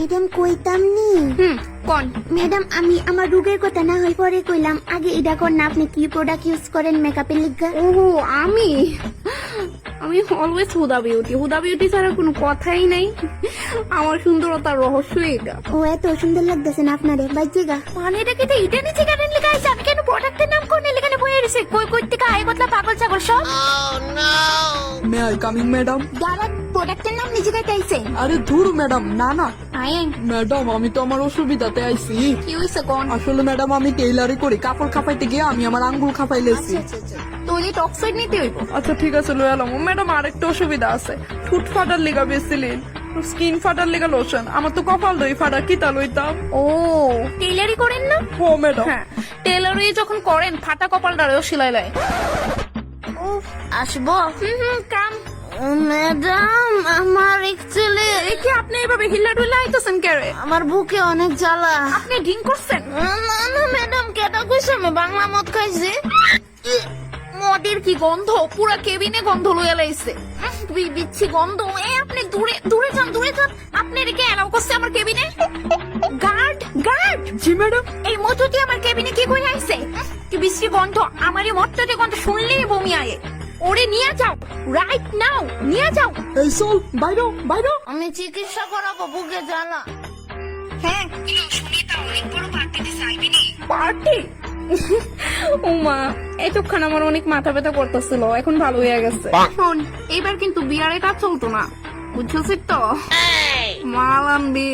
Madam কইতাম নি। কোন ম্যাডাম আমি আমার রোগের কথা না হয় পরে কইলাম, আগে এটা কর না, আপনি কি প্রোডাক্ট ইউজ করেন মেকআপের লিগা? ও আমি আমি অলওয়েজ হুদা বিউটি ছাড়া কোনো কথাই নাই। আমার সুন্দরতার রহস্য এটা। ও এত সুন্দর লাগতেছে না আপনারে বাইচে গা। মানে এটা কি এটা নিচে কেন লেখা আছে? আমি কেন প্রোডাক্টের নাম কোন লেখানে বইয়ে রয়েছে? কই থেকে আয় বদলা পাগল ছাগল সব। May I coming madam? দাদা প্রোডাক্টের নাম নিজে গাইতে আইছে। আরে ধুর ম্যাডাম, না না আয় ম্যাডাম, আমি তো আমার অসুবিধাতে আইছি। কি হইছে কোন? আসলে ম্যাডাম আমি টেইলারি করি, কাপড় খাপাইতে গিয়ে আমি আমার আঙ্গুল খাপাই লেছি। তুই টক্সাইড নিতে হইব। আচ্ছা ঠিক আছে লয়ে এলাম। ম্যাডাম আরেকটা অসুবিধা আছে, ফুট ফাটার লেগা বেসিলিন, স্কিন ফাটার লেগা লোশন। আমার তো কপাল দই ফাটা, কি তা লইতাম? ও টেইলারি করেন না? ও ম্যাডাম, হ্যাঁ, টেইলারি যখন করেন ফাটা কপালটারেও সেলাই লাই। আসবো? কাম। ম্যাডাম আমার একচুয়ালি কি আপনি এইভাবে হিল্লা ডুল্লা আইতেছেন কেরে? আমার বুকে অনেক জ্বালা। আপনি ড্রিঙ্ক করছেন? না না ম্যাডাম, কেটা কইছে আমি বাংলা মদ খাইছি। মদের কি গন্ধ, পুরা কেবিনে গন্ধ লইয়া লাইছে। বিচ্ছি গন্ধ। আপনি দূরে যান। আপনি রেখে এলাও করছে আমার কেবিনে? গার্ড। জি ম্যাডাম। এই মধুটি আমার কেবিনে কি করে আইছে? কি বিশ্রী গন্ধ, আমার এই মদটাতে গন্ধ শুনলেই বমি আয়ে। ওরে নিয়ে যাও, রাইট নাও নিয়ে যাও। এই চল বাইরো। আমি চিকিৎসা করাবো বুকে জ্বালা। হ্যাঁ শুনি তা অনেক বড় পার্টি দিছে, আইবি নি? পার্টি? ওমা এতক্ষণ আমার অনেক মাথা ব্যথা করতেছিল, এখন ভালো হয়ে গেছে। শোন, এবার কিন্তু বিয়ারে কাজ চলতো না, বুঝছিস তো? মাল আনবি।